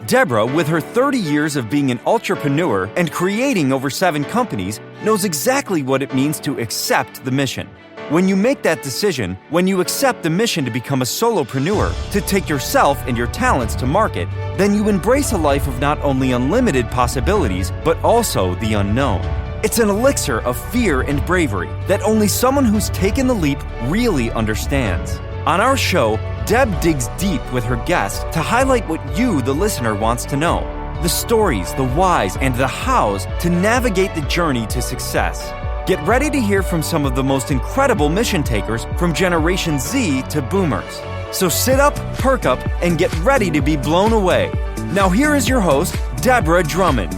Deborah, with her 30 years of being an entrepreneur and creating over 7 companies, knows exactly what it means to accept the mission. When you make that decision, when you accept the mission to become a solopreneur, to take yourself and your talents to market, then you embrace a life of not only unlimited possibilities, but also the unknown. It's an elixir of fear and bravery that only someone who's taken the leap really understands. On our show, Deb digs deep with her guests to highlight what you, the listener, wants to know. The stories, the whys, and the hows to navigate the journey to success. Get ready to hear from some of the most incredible mission takers from Generation Z to Boomers. So sit up, perk up, and get ready to be blown away. Now here is your host, Deborah Drummond.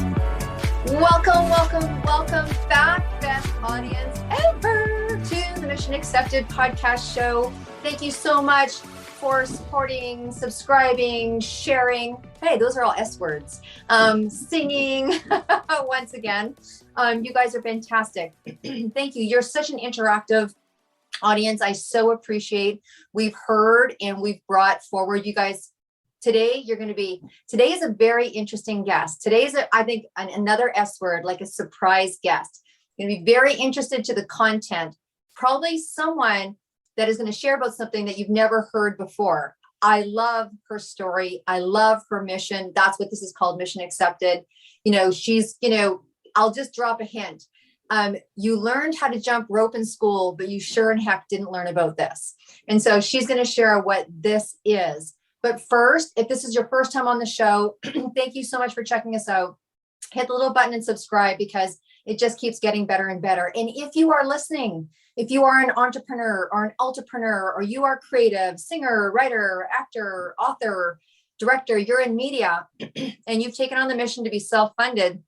Welcome back, best audience ever, to the Mission Accepted podcast show. Thank you so much for supporting, subscribing, sharing. Hey, those are all S words. Singing once again. You guys are fantastic. Thank you. You're such an interactive audience. I so appreciate. We've heard and we've brought forward you guys. Today is a very interesting guest. Today is, I think, another S word, like a surprise guest. Going to be very interested to the content. Probably someone that is going to share about something that you've never heard before. I love her story. I love her mission. That's what this is called, Mission Accepted. I'll just drop a hint. You learned how to jump rope in school, but you sure in heck didn't learn about this. And so she's going to share what this is. But first, if this is your first time on the show, thank you so much for checking us out. Hit the little button and subscribe because it just keeps getting better and better. And if you are listening, if you are an entrepreneur or an ultrapreneur, or you are creative, singer, writer, actor, author, director, you're in media, and you've taken on the mission to be self-funded,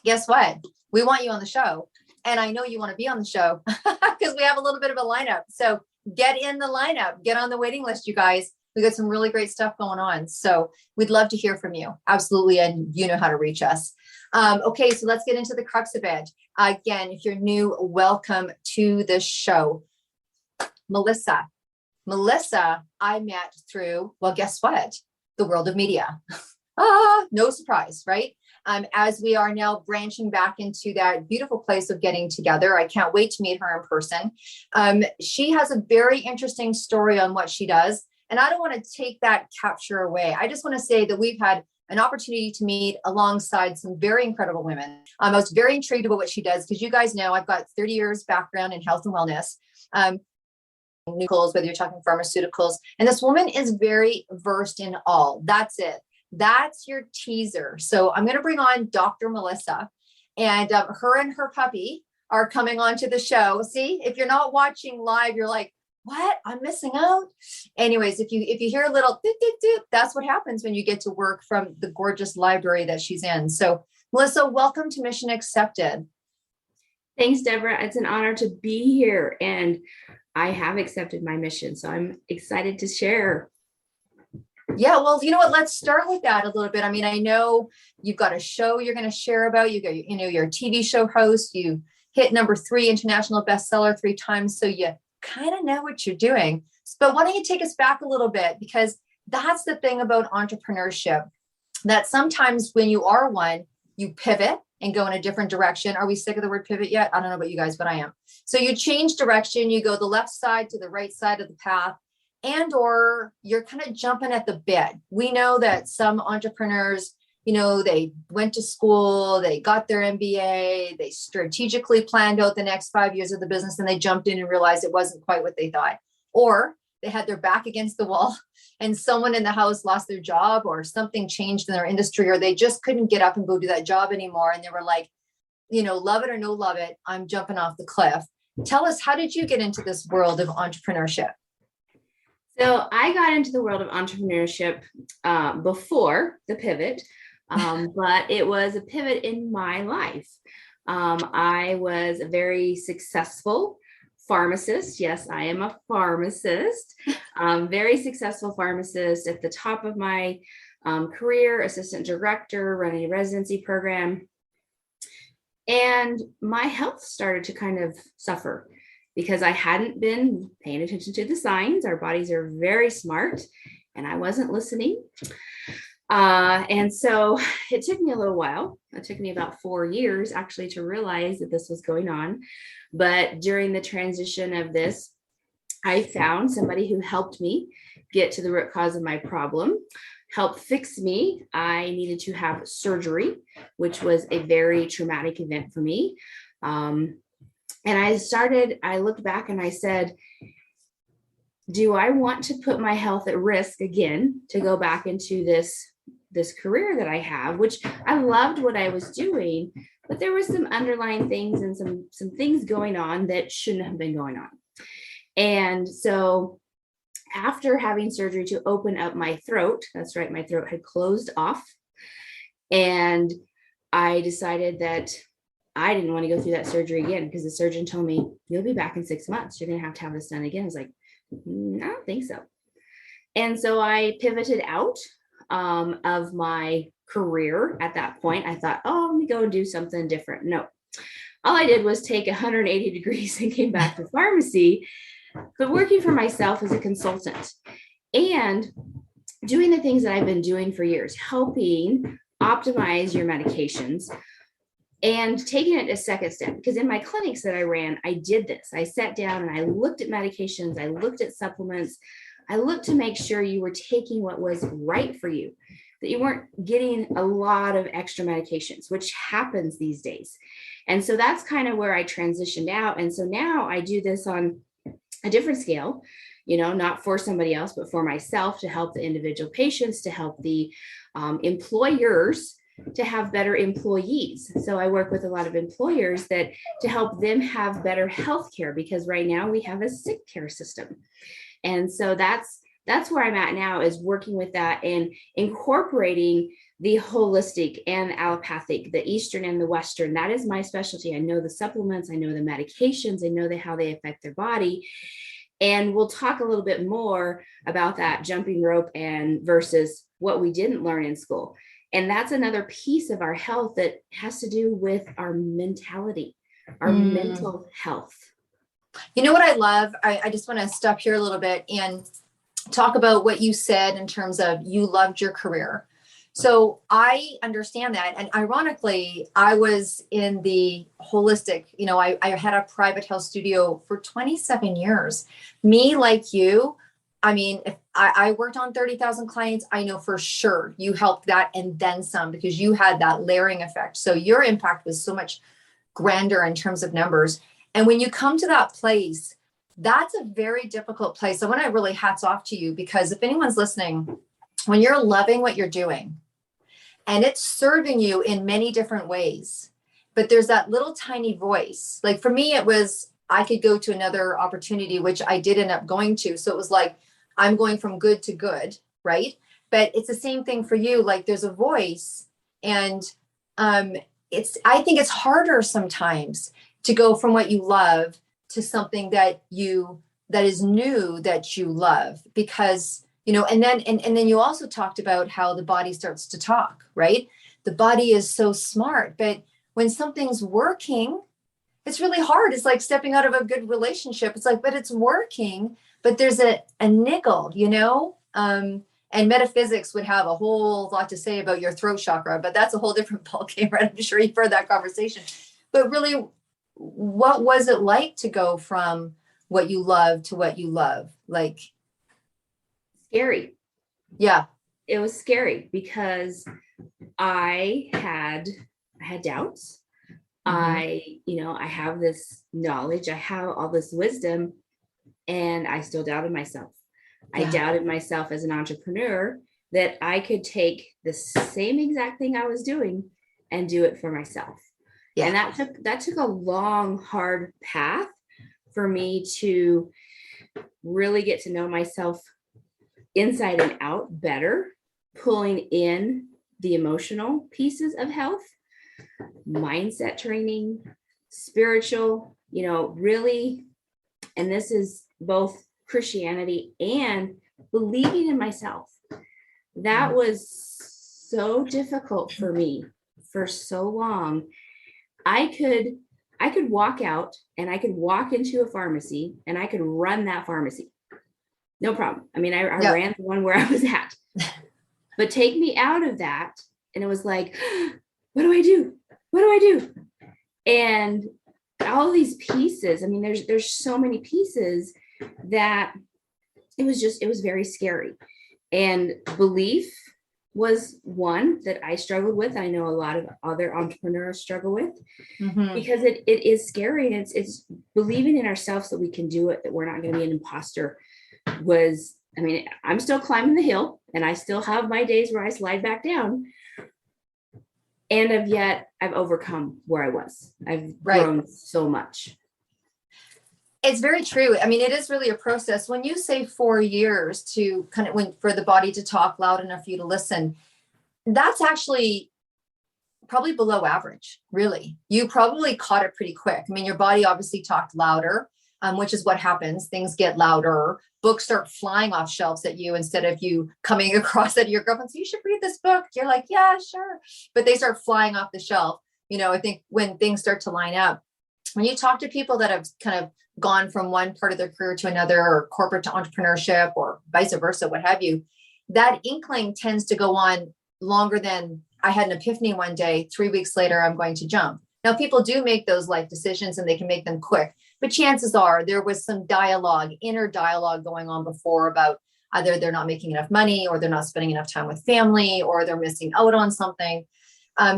guess what? We want you on the show. And I know you want to be on the show because we have a little bit of a lineup. So get in the lineup, get on the waiting list, you guys. We got some really great stuff going on. So we'd love to hear from you. Absolutely. And you know how to reach us. Okay, so let's get into the crux of it. Again, if you're new, welcome to the show. Melissa, I met through, well, guess what? The world of media. No surprise, right? As we are now branching back into that beautiful place of getting together. I can't wait to meet her in person. She has a very interesting story on what she does. And I don't want to take that capture away. I just want to say that we've had an opportunity to meet alongside some very incredible women. I was very intrigued about what she does because you guys know I've got 30 years background in health and wellness. Whether you're talking pharmaceuticals. And this woman is very versed in all. That's it. That's your teaser. So I'm going to bring on Dr. Melissa, and her and her puppy are coming onto the show. See, if you're not watching live, you're like, what? I'm missing out. Anyways, if you hear a little doot, doot, doot, that's what happens when you get to work from the gorgeous library that she's in. So Melissa, welcome to Mission Accepted. Thanks, Deborah. It's an honor to be here, and I have accepted my mission. So I'm excited to share. Yeah, well, you know what? Let's start with that a little bit. I mean, I know you've got a show you're going to share about. You're a TV show host. You hit number 3 international bestseller 3 times. So you kind of know what you're doing. But why don't you take us back a little bit? Because that's the thing about entrepreneurship, that sometimes when you are one, you pivot and go in a different direction. Are we sick of the word pivot yet? I don't know about you guys, but I am. So you change direction, you go the left side to the right side of the path, and or you're kind of jumping at the bit. We know that some entrepreneurs, they went to school, they got their MBA, they strategically planned out the next 5 years of the business, and they jumped in and realized it wasn't quite what they thought. Or they had their back against the wall and someone in the house lost their job, or something changed in their industry, or they just couldn't get up and go do that job anymore. And they were like, love it or no love it, I'm jumping off the cliff. Tell us, how did you get into this world of entrepreneurship? So I got into the world of entrepreneurship before the pivot, but it was a pivot in my life. I was a very successful pharmacist. Yes, I am a pharmacist, very successful pharmacist at the top of my career, assistant director, running a residency program. And my health started to kind of suffer because I hadn't been paying attention to the signs. Our bodies are very smart, and I wasn't listening. And so it took me a little while. It took me about 4 years actually to realize that this was going on. But during the transition of this, I found somebody who helped me get to the root cause of my problem, helped fix me. I needed to have surgery, which was a very traumatic event for me. And I looked back and I said, do I want to put my health at risk again to go back into this career that I have, which I loved what I was doing, but there was some underlying things and some things going on that shouldn't have been going on. And so after having surgery to open up my throat, that's right, my throat had closed off. And I decided that I didn't want to go through that surgery again because the surgeon told me, you'll be back in 6 months. You're going to have this done again. I was like, I don't think so. And so I pivoted out of my career at that point. I thought, oh, let me go and do something different. No, all I did was take 180 degrees and came back to pharmacy, but working for myself as a consultant and doing the things that I've been doing for years, helping optimize your medications and taking it a second step. Because in my clinics that I ran, I did this. I sat down and I looked at medications. I looked at supplements. I looked to make sure you were taking what was right for you, that you weren't getting a lot of extra medications, which happens these days. And so that's kind of where I transitioned out. And so now I do this on a different scale, not for somebody else, but for myself, to help the individual patients, to help the employers to have better employees. So I work with a lot of employers to help them have better healthcare, because right now we have a sick care system. And so that's where I'm at now, is working with that and incorporating the holistic and allopathic, the Eastern and the Western. That is my specialty. I know the supplements, I know the medications, I know how they affect their body. And we'll talk a little bit more about that jumping rope and versus what we didn't learn in school. And that's another piece of our health that has to do with our mentality, our mental health. You know what I love? I just want to stop here a little bit and talk about what you said in terms of you loved your career. So I understand that. And ironically, I was in the holistic, I had a private health studio for 27 years. Me, like you, I mean, if I worked on 30,000 clients, I know for sure you helped that and then some, because you had that layering effect. So your impact was so much grander in terms of numbers. And when you come to that place, that's a very difficult place. I want to really hats off to you, because if anyone's listening, when you're loving what you're doing and it's serving you in many different ways, but there's that little tiny voice. Like for me, it was, I could go to another opportunity, which I did end up going to. So it was like, I'm going from good to good, right? But it's the same thing for you. Like there's a voice, and I think it's harder sometimes to go from what you love to something that is new that you love, because, and then you also talked about how the body starts to talk, right? The body is so smart, but when something's working, it's really hard. It's like stepping out of a good relationship. It's like, but it's working, but there's a niggle, and metaphysics would have a whole lot to say about your throat chakra, but that's a whole different ballgame, right? I'm sure you've heard that conversation. But really, what was it like to go from what you love to what you love? Like, scary. Yeah. It was scary because I had doubts. I have this knowledge, I have all this wisdom, and I still doubted myself. Yeah. I doubted myself as an entrepreneur that I could take the same exact thing I was doing and do it for myself. Yeah. And that took a long, hard path for me to really get to know myself inside and out better, pulling in the emotional pieces of health, mindset training, spiritual, really. And this is both Christianity and believing in myself. That was so difficult for me for so long. I could walk out and I could walk into a pharmacy and I could run that pharmacy. No problem. I mean, I ran the one where I was at. but take me out of that. And it was like, what do I do? What do I do? And all these pieces, I mean, there's so many pieces that it was very scary. And belief was one that I struggled with. I know a lot of other entrepreneurs struggle with, because it is scary. And it's believing in ourselves that we can do it, that we're not going to be an imposter was, I mean, I'm still climbing the hill and I still have my days where I slide back down. And yet I've overcome where I was. I've grown so much. It's very true. I mean, it is really a process. When you say 4 years to kind of for the body to talk loud enough for you to listen, that's actually probably below average, really. You probably caught it pretty quick. I mean, your body obviously talked louder, which is what happens. Things get louder. Books start flying off shelves at you instead of you coming across it to your girlfriend. So you should read this book. You're like, yeah, sure. But they start flying off the shelf. I think when things start to line up, when you talk to people that have kind of gone from one part of their career to another, or corporate to entrepreneurship, or vice versa, what have you, that inkling tends to go on longer than I had an epiphany one day, 3 weeks later, I'm going to jump. Now, people do make those life decisions and they can make them quick, but chances are there was some inner dialogue going on before about either they're not making enough money, or they're not spending enough time with family, or they're missing out on something.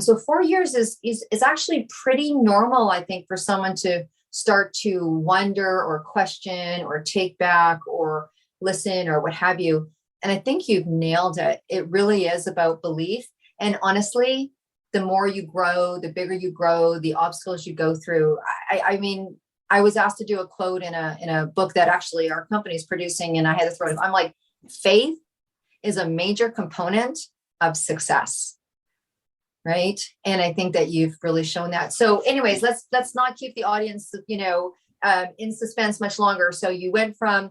So 4 years is actually pretty normal, I think, for someone to start to wonder or question or take back or listen or what have you. And I think you've nailed it. It really is about belief. And honestly, the more you grow, the bigger you grow, the obstacles you go through. I mean, I was asked to do a quote in a book that actually our company is producing, and I had to throw it. I'm like, faith is a major component of success. Right. And I think that you've really shown that. So anyways, let's not keep the audience, in suspense much longer. So you went from,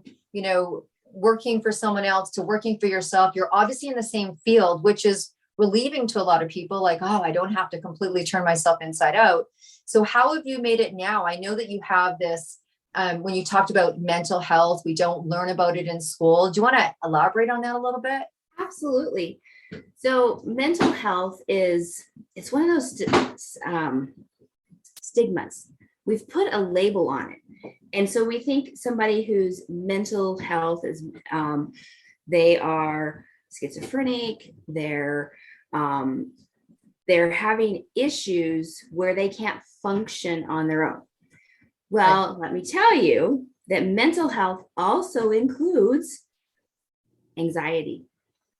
working for someone else to working for yourself. You're obviously in the same field, which is relieving to a lot of people, like, oh, I don't have to completely turn myself inside out. So how have you made it now? I know that you have this, when you talked about mental health, we don't learn about it in school. Do you want to elaborate on that a little bit? Absolutely. So mental health it's one of those stigmas. We've put a label on it. And so we think somebody whose mental health is, they are schizophrenic, they're having issues where they can't function on their own. Well, let me tell you that mental health also includes anxiety,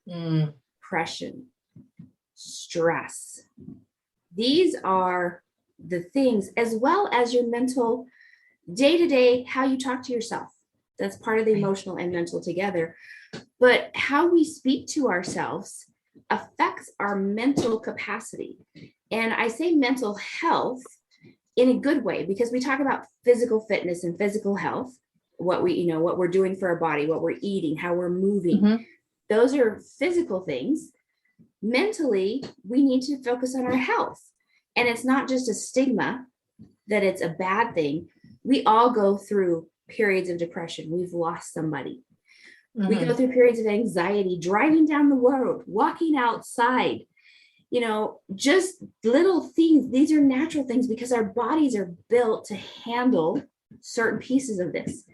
depression, stress. These are the things, as well as your mental day-to-day, how you talk to yourself. That's part of the emotional and mental together. But how we speak to ourselves affects our mental capacity. And I say mental health in a good way, because we talk about physical fitness and physical health, what we're doing for our body, what we're eating, how we're moving. Those are physical things. Mentally, we need to focus on our health. And it's not just a stigma that it's a bad thing. We all go through periods of depression. We've lost somebody. We go through periods of anxiety, driving down the road, walking outside, just little things. These are natural things because our bodies are built to handle certain pieces of this.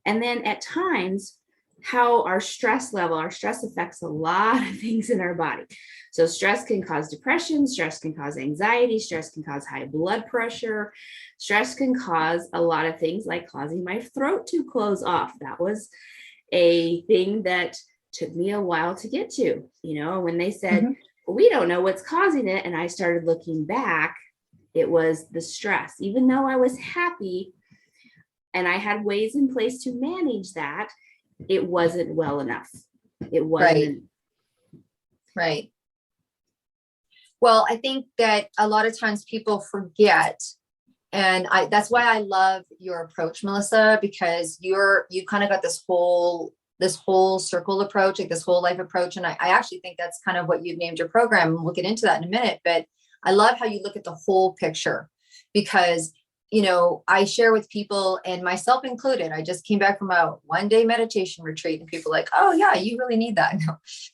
And then at times, how our stress affects a lot of things in our body. So stress can cause depression, stress can cause anxiety, stress can cause high blood pressure, stress can cause a lot of things, like causing my throat to close off. That was a thing that took me a while to get to, when they said, well, we don't know what's causing it. And I started looking back, it was the stress. Even though I was happy and I had ways in place to manage that, it wasn't well enough. It wasn't. Right. Well, I think that a lot of times people forget, and that's why I love your approach, Melissa, because you kind of got this whole circle approach, like this whole life approach. And I actually think that's kind of what you've named your program. We'll get into that in a minute, but I love how you look at the whole picture, because I share with people, and myself included. I just came back from a 1-day meditation retreat, and people are like, oh yeah, you really need that.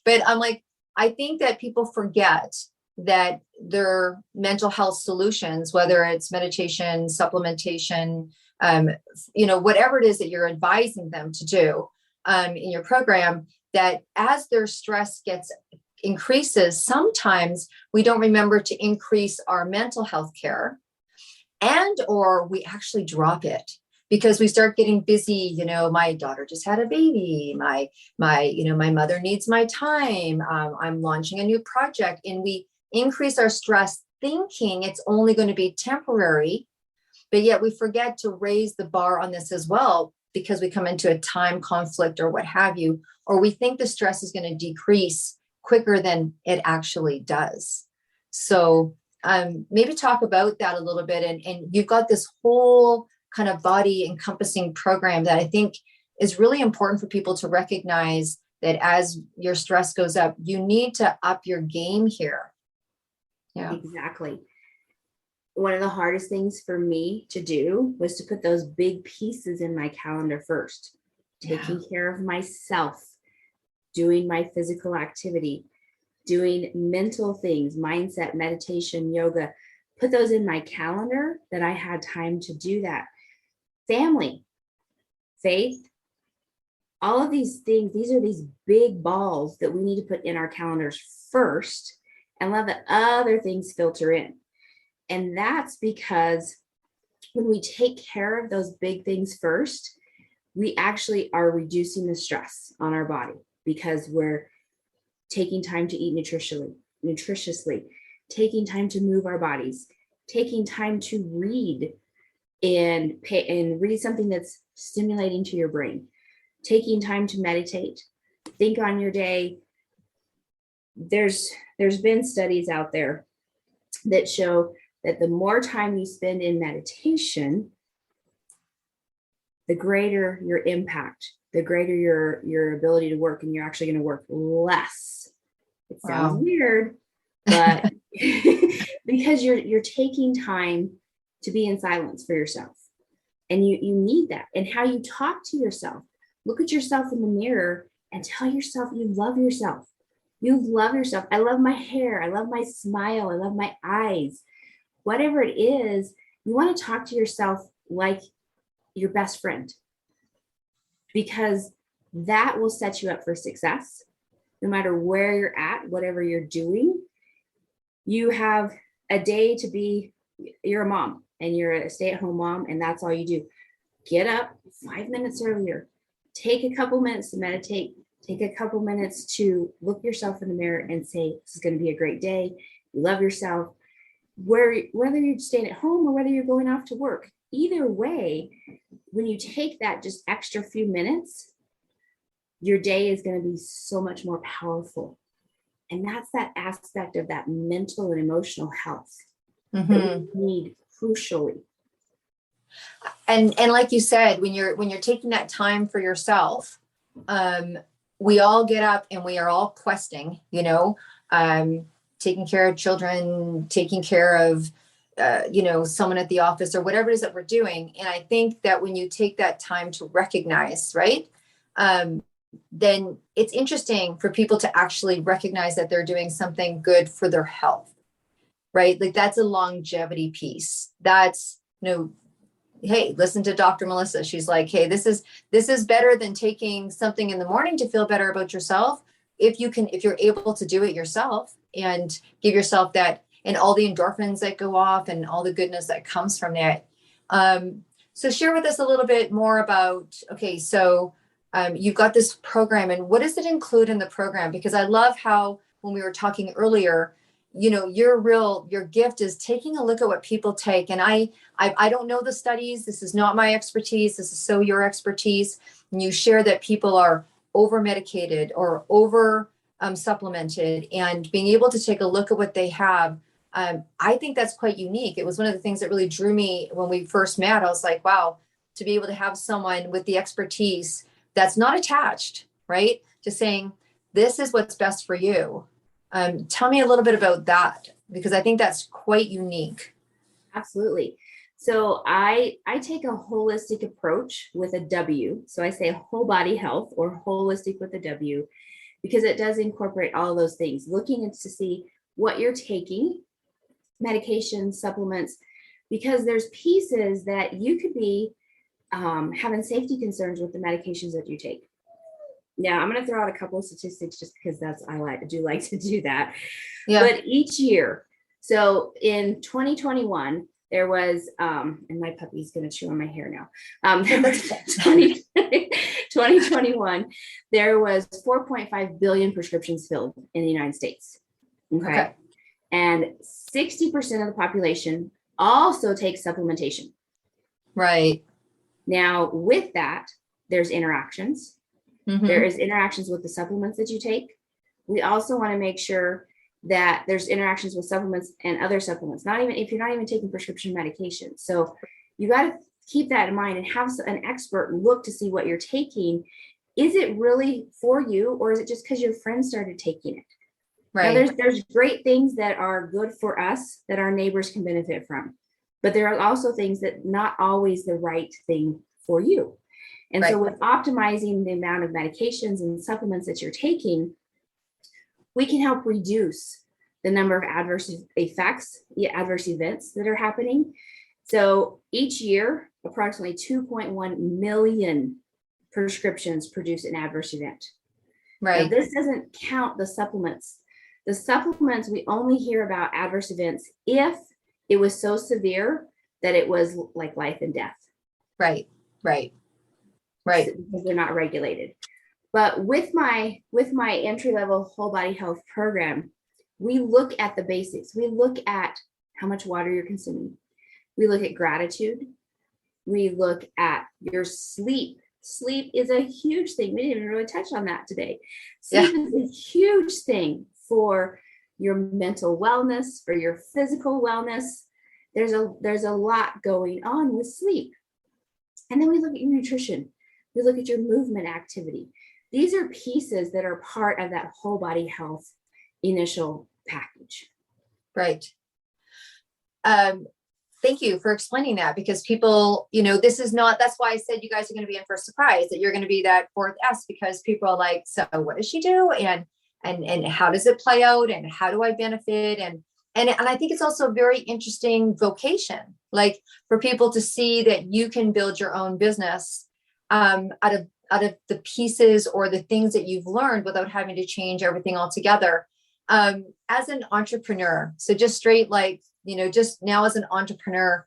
But I'm like, I think that people forget that their mental health solutions, whether it's meditation, supplementation, whatever it is that you're advising them to do in your program, that as their stress increases, sometimes we don't remember to increase our mental health care, or we actually drop it because we start getting busy. My daughter just had a baby. My mother needs my time. I'm launching a new project, and we increase our stress thinking it's only going to be temporary, but yet we forget to raise the bar on this as well, because we come into a time conflict or what have you, or we think the stress is going to decrease quicker than it actually does. So maybe talk about that a little bit. And you've got this whole kind of body encompassing program that I think is really important for people to recognize, that as your stress goes up, you need to up your game here. Yeah, exactly. One of the hardest things for me to do was to put those big pieces in my calendar first. Taking care of myself, doing my physical activity, doing mental things, mindset, meditation, yoga, put those in my calendar, that I had time to do that. Family, faith, all of these things, these are these big balls that we need to put in our calendars first, and let the other things filter in. And that's because when we take care of those big things first, we actually are reducing the stress on our body, because we're taking time to eat nutritiously, taking time to move our bodies, taking time to read and read something that's stimulating to your brain, taking time to meditate, think on your day. There's been studies out there that show that the more time you spend in meditation, the greater your impact, the greater your ability to work, and you're actually going to work less. It sounds weird, but because you're taking time to be in silence for yourself, and you need that. And how you talk to yourself, look at yourself in the mirror and tell yourself you love yourself. You love yourself. I love my hair. I love my smile. I love my eyes. Whatever it is, you want to talk to yourself like your best friend, because that will set you up for success. No matter where you're at, whatever you're doing, you have a day to be, you're a mom and you're a stay-at-home mom, and that's all you do. Get up 5 minutes earlier, take a couple minutes to meditate, take a couple minutes to look yourself in the mirror and say, this is going to be a great day. You love yourself. Whether you're staying at home or whether you're going off to work, either way, when you take that just extra few minutes, your day is going to be so much more powerful. And that's that aspect of that mental and emotional health that we need crucially. And like you said, when you're taking that time for yourself, we all get up and we are all questing, taking care of children, taking care of, someone at the office or whatever it is that we're doing. And I think that when you take that time to recognize, right, then it's interesting for people to actually recognize that they're doing something good for their health, right? Like that's a longevity piece. That's, hey, listen to Dr. Melissa. She's like, hey, this is better than taking something in the morning to feel better about yourself. If you're able to do it yourself and give yourself that, and all the endorphins that go off and all the goodness that comes from that. So share with us a little bit more about, okay, so you've got this program, and what does it include in the program? Because I love how when we were talking earlier, your gift is taking a look at what people take. And I don't know the studies. This is not my expertise. This is so your expertise. And you share that people are over medicated or over supplemented, and being able to take a look at what they have. I think that's quite unique. It was one of the things that really drew me when we first met. I was like, wow, to be able to have someone with the expertise that's not attached, right, to saying, this is what's best for you. Tell me a little bit about that, because I think that's quite unique. Absolutely. So I take a holistic approach with a W. So I say whole body health, or holistic with a W, because it does incorporate all those things, looking into to see what you're taking, medications, supplements, because there's pieces that you could be having safety concerns with the medications that you take. Now, I'm going to throw out a couple of statistics just because I do like to do that. Yeah. But each year, so in 2021, there was, and my puppy's going to chew on my hair now. 2021, there was 4.5 billion prescriptions filled in the United States. Okay. And 60% of the population also takes supplementation. Right. Now, with that, there's interactions. Mm-hmm. There is interactions with the supplements that you take. We also want to make sure that there's interactions with supplements and other supplements, not even if you're not even taking prescription medication. So you got to keep that in mind and have an expert look to see what you're taking. Is it really for you, or is it just because your friend started taking it? Right. Now, there's great things that are good for us that our neighbors can benefit from, but there are also things that not always the right thing for you. And so with optimizing the amount of medications and supplements that you're taking, we can help reduce the number of adverse effects, adverse events that are happening. So each year, approximately 2.1 million prescriptions produce an adverse event. Right. Now, this doesn't count the supplements. The supplements, we only hear about adverse events if it was so severe that it was like life and death. Right. Because they're not regulated. But with my entry-level whole body health program, we look at the basics. We look at how much water you're consuming. We look at gratitude. We look at your sleep. Sleep is a huge thing. We didn't even really touch on that today. Sleep is a huge thing for your mental wellness, for your physical wellness. There's a lot going on with sleep. And then we look at your nutrition. We look at your movement activity. These are pieces that are part of that whole body health initial package. Right. Thank you for explaining that, because people, this is not, that's why I said you guys are going to be in for a surprise, that you're going to be that fourth S, because people are like, so what does she do? And how does it play out? And how do I benefit? And I think it's also a very interesting vocation, like for people to see that you can build your own business out of the pieces or the things that you've learned without having to change everything altogether. As an entrepreneur, so just straight, like, just now as an entrepreneur,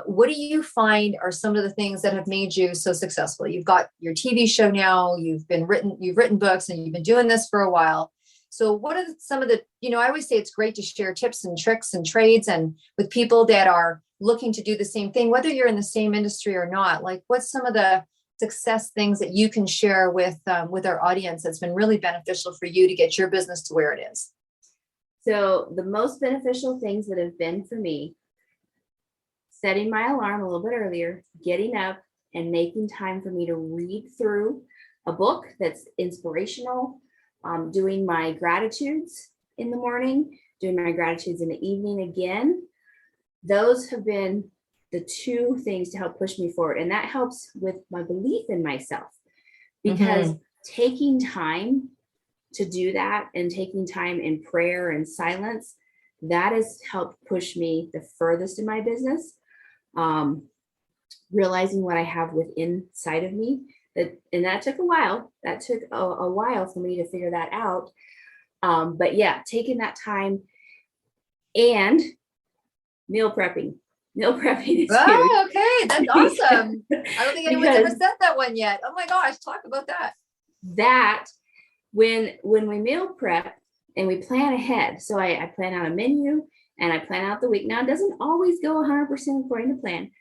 what do you find are some of the things that have made you so successful? You've got your TV show now, you've written books, and you've been doing this for a while. So what are some of the, I always say it's great to share tips and tricks and trades and with people that are looking to do the same thing, whether you're in the same industry or not. Like, what's some of the success things that you can share with our audience that's been really beneficial for you to get your business to where it is? So the most beneficial things that have been for me, setting my alarm a little bit earlier, getting up and making time for me to read through a book that's inspirational, doing my gratitudes in the morning, doing my gratitudes in the evening again. Those have been the two things to help push me forward. And that helps with my belief in myself, because taking time to do that and taking time in prayer and silence, that has helped push me the furthest in my business. Realizing what I have within inside of me, and that took a while. That took a while for me to figure that out. But yeah, taking that time and meal prepping. Meal prepping is huge. Oh, okay. That's awesome. I don't think anyone's ever said that one yet. Oh my gosh, talk about that. That when we meal prep and we plan ahead. So I plan out a menu and I plan out the week. Now, it doesn't always go 100% according to plan,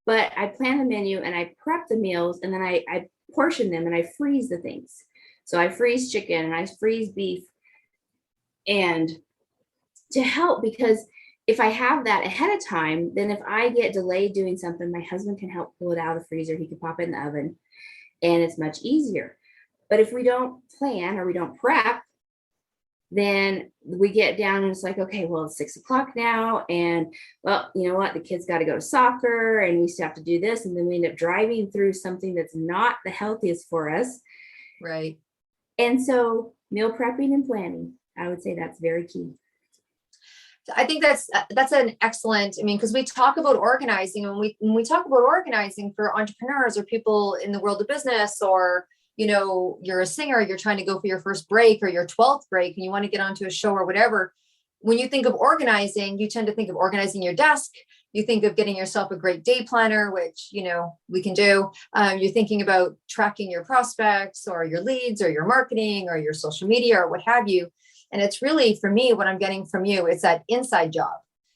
but I plan the menu and I prep the meals, and then I portion them and I freeze the things. So I freeze chicken and I freeze beef, and to help, because if I have that ahead of time, then if I get delayed doing something, my husband can help pull it out of the freezer. He can pop it in the oven and it's much easier. But if we don't plan or we don't prep, then we get down and it's like, okay, well, it's 6:00 now. And well, you know what? The kids got to go to soccer and we still have to do this. And then we end up driving through something that's not the healthiest for us. Right. And so meal prepping and planning. I would say that's very key. I think that's an excellent, I mean, because we talk about organizing, and when we talk about organizing for entrepreneurs or people in the world of business, or, you know, you're a singer, you're trying to go for your first break or your 12th break and you want to get onto a show or whatever. When you think of organizing, you tend to think of organizing your desk. You think of getting yourself a great day planner, which, you know, we can do. You're thinking about tracking your prospects or your leads or your marketing or your social media or what have you. And it's really, for me, what I'm getting from you, it's that inside job.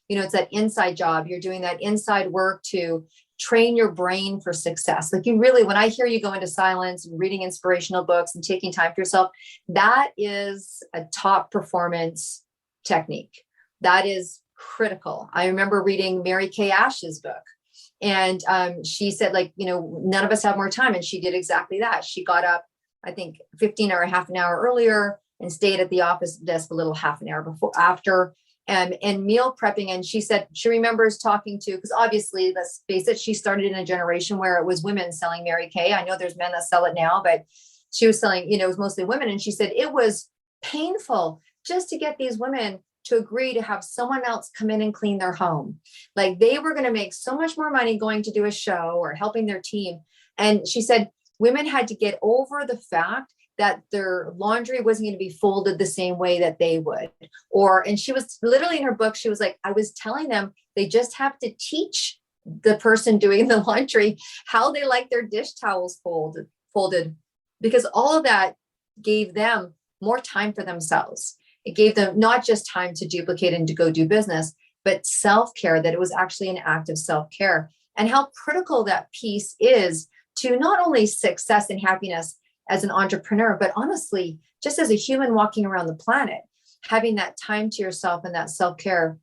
You know, it's that inside job. You're doing that inside work to train your brain for success. Like, you really, when I hear you go into silence, reading inspirational books and taking time for yourself, that is a top performance technique. That is critical. I remember reading Mary Kay Ash's book, and she said, like, you know, none of us have more time. And she did exactly that. She got up, I think 15 or a half an hour earlier, and stayed at the office desk a little half an hour before, after, and meal prepping. And she said she remembers talking to, because obviously, let's face it, she started in a generation where it was women selling Mary Kay. I know there's men that sell it now, but she was selling, you know, it was mostly women. And she said it was painful just to get these women to agree to have someone else come in and clean their home. Like, they were going to make so much more money going to do a show or helping their team. And she said women had to get over the fact that their laundry wasn't going to be folded the same way that they would. And she was literally, in her book, she was like, I was telling them they just have to teach the person doing the laundry how they like their dish towels folded, because all of that gave them more time for themselves. It gave them not just time to duplicate and to go do business, but self-care, that it was actually an act of self-care, and how critical that piece is to not only success and happiness as an entrepreneur, but honestly, just as a human walking around the planet, having that time to yourself and that self-care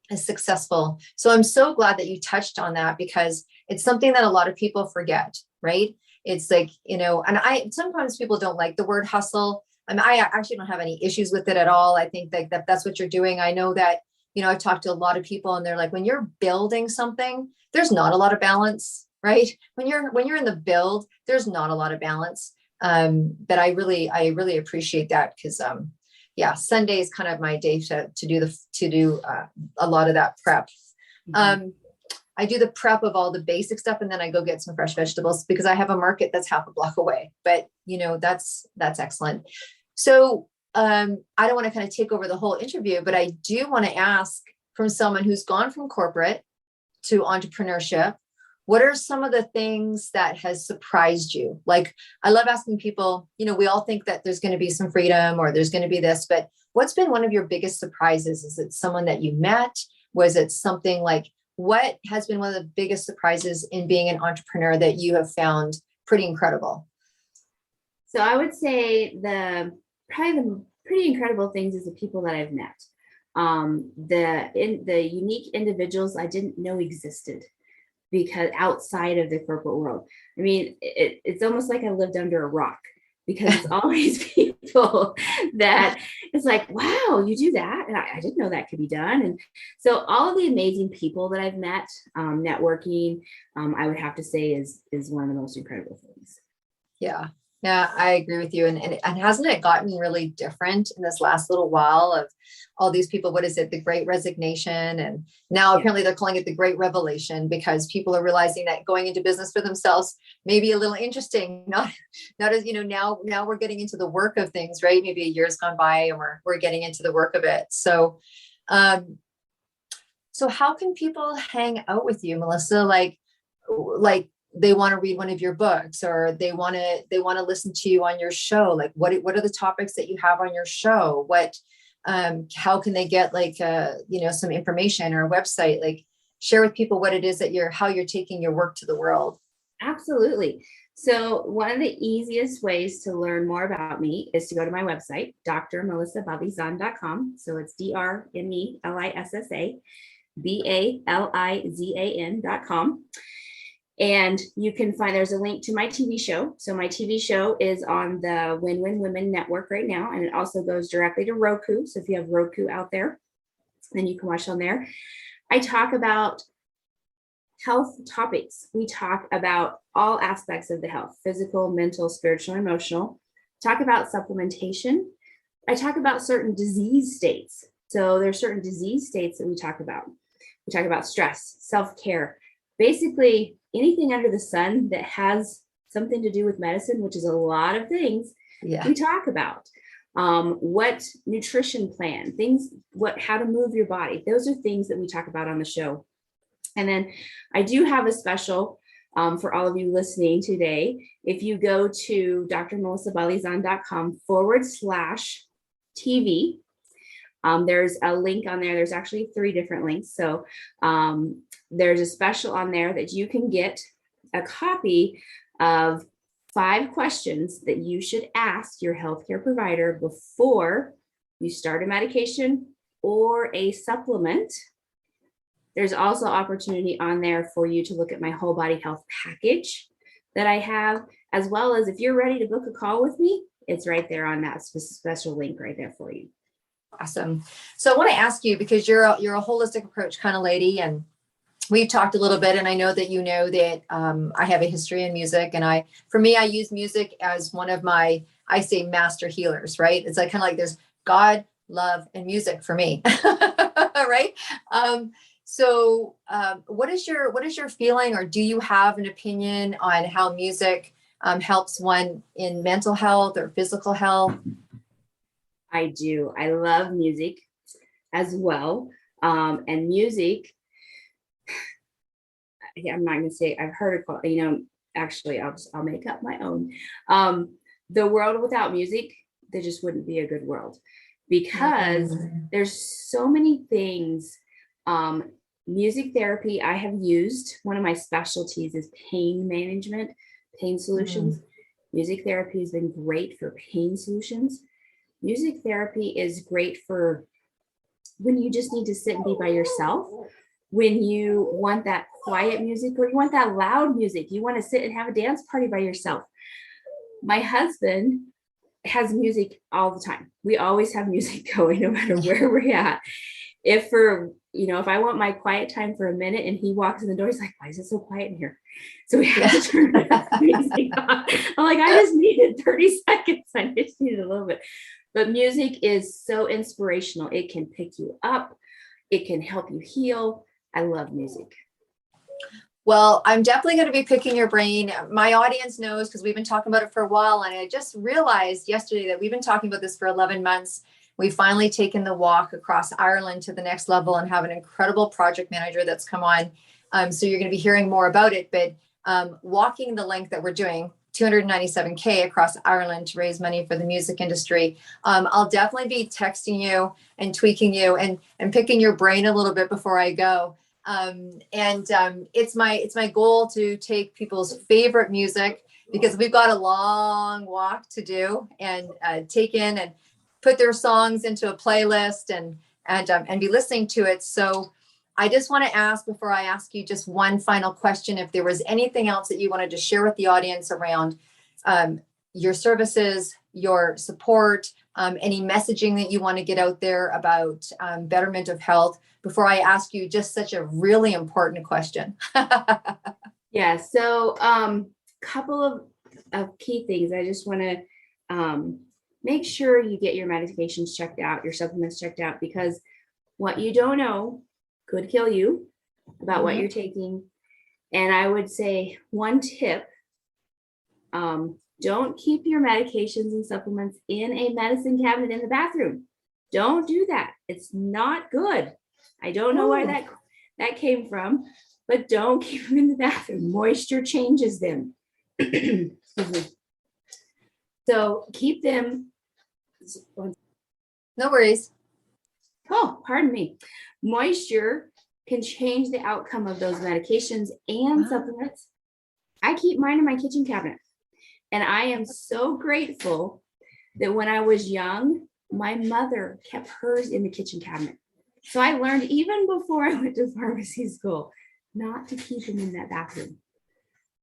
is successful. So I'm so glad that you touched on that, because it's something that a lot of people forget, right? It's like, you know, and sometimes people don't like the word hustle. I mean, I actually don't have any issues with it at all. I think that that's what you're doing. I know that, you know, I've talked to a lot of people, and they're like, when you're building something, there's not a lot of balance, right? When you're in the build, there's not a lot of balance. But I really appreciate that, because Sunday is kind of my day to do a lot of that prep. Mm-hmm. I do the prep of all the basic stuff, and then I go get some fresh vegetables, because I have a market that's half a block away. But, you know, that's excellent. So I don't want to kind of take over the whole interview, but I do want to ask, from someone who's gone from corporate to entrepreneurship, what are some of the things that has surprised you? Like, I love asking people, you know, we all think that there's going to be some freedom, or there's going to be this, but what's been one of your biggest surprises? Is it someone that you met? Was it something like, what has been one of the biggest surprises in being an entrepreneur that you have found pretty incredible? So I would say probably the pretty incredible things is the people that I've met. The unique individuals I didn't know existed, because outside of the corporate world, I mean, it's almost like I lived under a rock, because it's all these people that it's like, wow, you do that. And I didn't know that could be done. And so all of the amazing people that I've met, networking, I would have to say is one of the most incredible things. Yeah. Yeah, I agree with you. And hasn't it gotten really different in this last little while of all these people? What is it? The Great Resignation. And now apparently they're calling it the Great Revelation, because people are realizing that going into business for themselves may be a little interesting. Not as, you know, now we're getting into the work of things, right? Maybe a year's gone by and we're getting into the work of it. So, so how can people hang out with you, Melissa? Like they want to read one of your books, or they want to listen to you on your show. Like, what are the topics that you have on your show? How can they get some information or a website? Like, share with people what it is that how you're taking your work to the world. Absolutely. So one of the easiest ways to learn more about me is to go to my website, drmelissabalizan.com. So it's drmelissabalizan.com. And you can find, there's a link to my TV show. So my TV show is on the Win-Win Women Network right now. And it also goes directly to Roku. So if you have Roku out there, then you can watch on there. I talk about health topics. We talk about all aspects of the health: physical, mental, spiritual, emotional. Talk about supplementation. I talk about certain disease states. So there's certain disease states that we talk about. We talk about stress, self-care, basically anything under the sun that has something to do with medicine, which is a lot of things we talk about. What nutrition plan, things, how to move your body. Those are things that we talk about on the show. And then I do have a special for all of you listening today. If you go to drmelissabalizan.com/TV, there's a link on there. There's actually 3 different links. So there's a special on there that you can get a copy of 5 questions that you should ask your healthcare provider before you start a medication or a supplement. There's also opportunity on there for you to look at my whole body health package that I have, as well as if you're ready to book a call with me, it's right there on that special link right there for you. Awesome. So I want to ask you, because you're a holistic approach kind of lady, and we've talked a little bit, and I know that you know that I have a history in music, and for me, I use music as one of my, I say, master healers, right? It's like kind of like there's God, love, and music for me, right? So what is your feeling, or do you have an opinion on how music helps one in mental health or physical health? I do. I love music as well. And music, I'm not going to say I've heard it called, actually I'll make up my own. The world without music, there just wouldn't be a good world, because there's so many things. Music therapy, I have used. One of my specialties is pain management, pain solutions. Music therapy has been great for pain solutions. Music therapy is great for when you just need to sit and be by yourself, when you want that quiet music, or you want that loud music, you want to sit and have a dance party by yourself. My husband has music all the time. We always have music going no matter where we're at. If I want my quiet time for a minute and he walks in the door, he's like, why is it so quiet in here? So we have to turn the music on. I'm like, I just needed 30 seconds. I just needed a little bit. But music is so inspirational. It can pick you up. It can help you heal. I love music. Well, I'm definitely going to be picking your brain. My audience knows, because we've been talking about it for a while. And I just realized yesterday that we've been talking about this for 11 months. We've finally taken the walk across Ireland to the next level and have an incredible project manager that's come on. So you're going to be hearing more about it. But walking the length that we're doing, 297K across Ireland to raise money for the music industry. I'll definitely be texting you and tweaking you and picking your brain a little bit before I go. It's my goal to take people's favorite music, because we've got a long walk to do, and take in and put their songs into a playlist and be listening to it. So I just want to ask, before I ask you just one final question, if there was anything else that you wanted to share with the audience around your services, your support, any messaging that you want to get out there about betterment of health, before I ask you just such a really important question. Yeah. So couple of key things. I just want to make sure you get your medications checked out, your supplements checked out, because what you don't know could kill you about what you're taking. And I would say one tip, don't keep your medications and supplements in a medicine cabinet in the bathroom. Don't do that. It's not good. I don't know where that came from, but don't keep them in the bathroom. Moisture changes them. So keep them. No worries. Oh, pardon me. Moisture can change the outcome of those medications and supplements. I keep mine in my kitchen cabinet. And I am so grateful that when I was young, my mother kept hers in the kitchen cabinet. So I learned, even before I went to pharmacy school, not to keep them in that bathroom.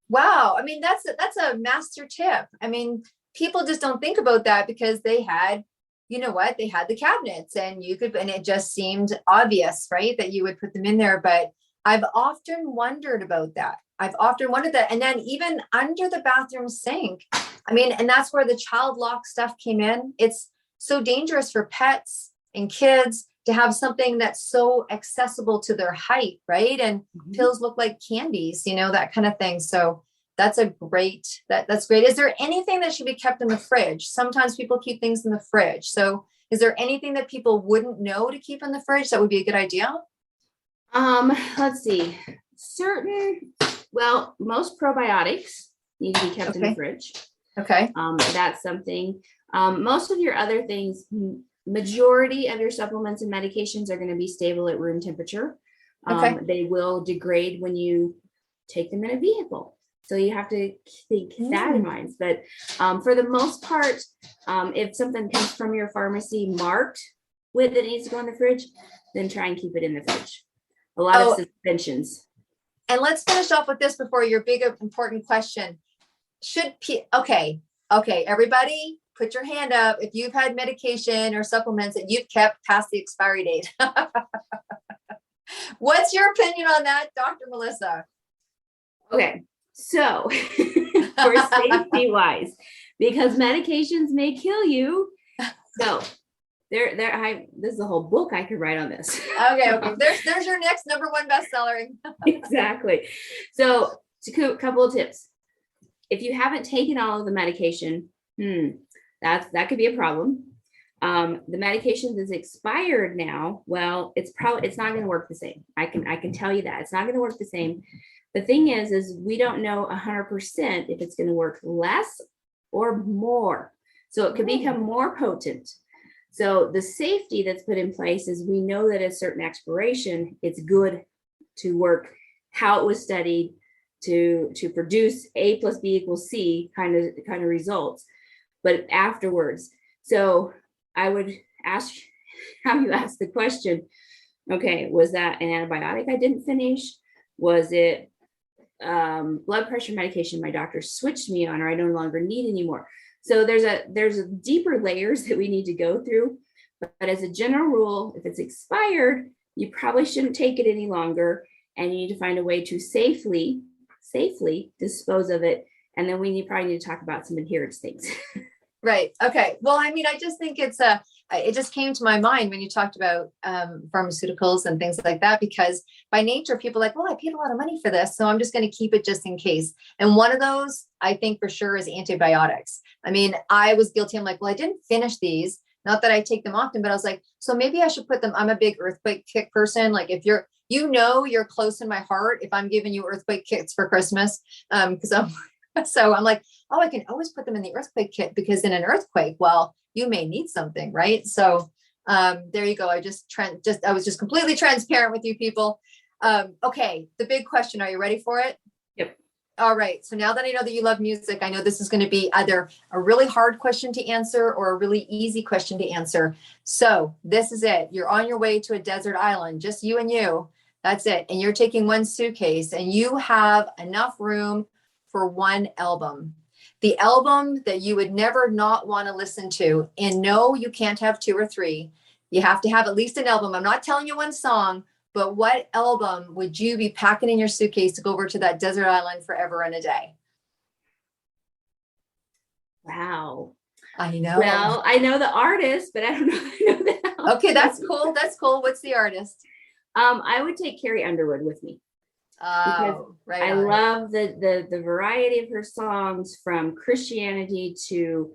Wow. I mean, that's a master tip. I mean, people just don't think about that, because they had, they had the cabinets, and and it just seemed obvious, right, that you would put them in there. But I've often wondered about that. And then even under the bathroom sink, I mean, and that's where the child lock stuff came in. It's so dangerous for pets and kids to have something that's so accessible to their height, right? And pills look like candies, that kind of thing. So that's that's great. Is there anything that should be kept in the fridge? Sometimes people keep things in the fridge. So is there anything that people wouldn't know to keep in the fridge that would be a good idea? Let's see. Most probiotics need to be kept in the fridge. Okay. That's something. Most of your other things, majority of your supplements and medications are going to be stable at room temperature. They will degrade when you take them in a vehicle. So you have to keep that in mind. But for the most part, if something comes from your pharmacy marked with it needs to go in the fridge, then try and keep it in the fridge. A lot of suspensions. And let's finish off with this before your big important question. Okay, everybody, put your hand up if you've had medication or supplements that you've kept past the expiry date. What's your opinion on that, Dr. Melissa? Okay, so for safety wise, because medications may kill you. So this is a whole book I could write on this. Okay. There's your next #1 bestseller. Exactly. So a couple of tips. If you haven't taken all of the medication, that could be a problem. The medication is expired now. Well, it's not going to work the same. I can tell you that it's not going to work the same. The thing is we don't know 100% if it's going to work less or more. So it could become more potent. So the safety that's put in place is we know that at a certain expiration, it's good to work how it was studied to produce A plus B equals C kind of results, but afterwards. So I would have you ask the question, okay, was that an antibiotic I didn't finish? Was it blood pressure medication my doctor switched me on or I no longer need anymore? So there's a deeper layers that we need to go through. But as a general rule, if it's expired, you probably shouldn't take it any longer. And you need to find a way to safely dispose of it. And then probably need to talk about some adherence things. Right. Okay. Well, I just think it just came to my mind when you talked about pharmaceuticals and things like that, because by nature, people are like, well, I paid a lot of money for this, so I'm just going to keep it just in case. And one of those, I think for sure, is antibiotics. I was guilty. I'm like, well, I didn't finish these. Not that I take them often, but I was like, so maybe I should put them. I'm a big earthquake kit person. Like if you're close in my heart if I'm giving you earthquake kits for Christmas, because I'm like, oh, I can always put them in the earthquake kit because in an earthquake, well, you may need something, right? So there you go. I was just completely transparent with you people. Okay, the big question. Are you ready for it? Yep. All right. So now that I know that you love music, I know this is going to be either a really hard question to answer or a really easy question to answer. So this is it. You're on your way to a desert island, just you and you. That's it. And you're taking one suitcase and you have enough room for one album. The album that you would never not want to listen to. And no, you can't have 2 or 3. You have to have at least an album. I'm not telling you one song, but what album would you be packing in your suitcase to go over to that desert island forever and a day? Wow. I know. Well, I know the artist, but I don't know if I know the album. Okay, that's cool. That's cool. What's the artist? I would take Carrie Underwood with me. Oh, right. I love the variety of her songs, from Christianity to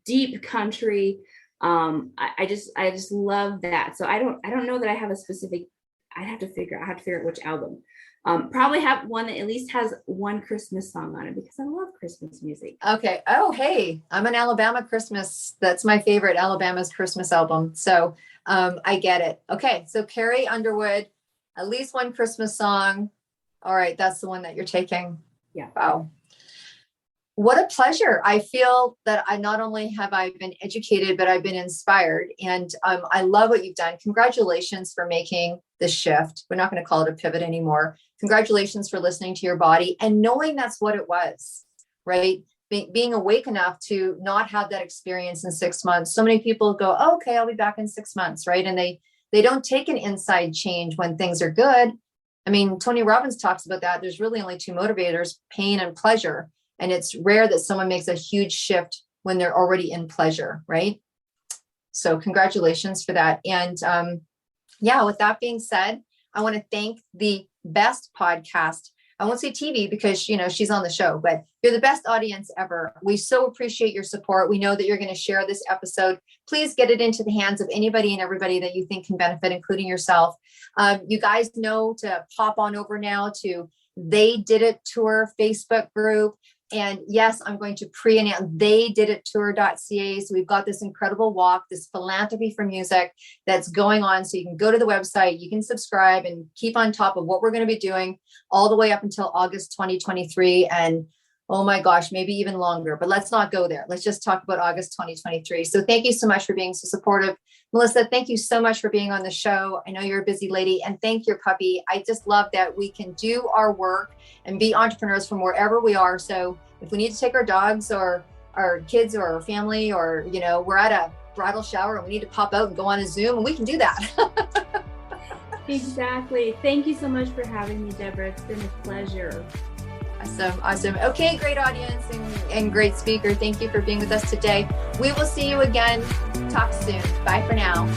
deep country. I just love that. So I don't know that I have a specific. I have to figure out which album. Probably have one that at least has one Christmas song on it because I love Christmas music. Okay. Oh, hey, I'm an Alabama Christmas. That's my favorite, Alabama's Christmas album. So I get it. Okay. So Carrie Underwood, at least one Christmas song. All right. That's the one that you're taking. Yeah. Wow. What a pleasure. I feel that I not only have I been educated, but I've been inspired. And I love what you've done. Congratulations for making the shift. We're not going to call it a pivot anymore. Congratulations for listening to your body and knowing that's what it was, right? Being awake enough to not have that experience in 6 months. So many people go, oh, okay, I'll be back in 6 months, right? And they don't take an inside change when things are good. Tony Robbins talks about that. There's really only 2 motivators, pain and pleasure. And it's rare that someone makes a huge shift when they're already in pleasure, right? So congratulations for that. And yeah, with that being said, I want to thank the best podcast. I won't say TV because, you know, she's on the show, but you're the best audience ever. We so appreciate your support. We know that you're going to share this episode. Please get it into the hands of anybody and everybody that you think can benefit, including yourself. You guys know to pop on over now to They Did It Tour Facebook group. And yes, I'm going to pre-announce theydidittour.ca. So we've got this incredible walk, this philanthropy for music that's going on. So you can go to the website, you can subscribe and keep on top of what we're going to be doing all the way up until August 2023. And oh my gosh, maybe even longer, but let's not go there. Let's just talk about August 2023. So thank you so much for being so supportive. Melissa, thank you so much for being on the show. I know you're a busy lady, and thank your puppy. I just love that we can do our work and be entrepreneurs from wherever we are. So if we need to take our dogs or our kids or our family, or, you know, we're at a bridal shower and we need to pop out and go on a Zoom, and we can do that. Exactly. Thank you so much for having me, Deborah. It's been a pleasure. Awesome. Okay, great audience and great speaker. Thank you for being with us today. We will see you again. Talk soon. Bye for now.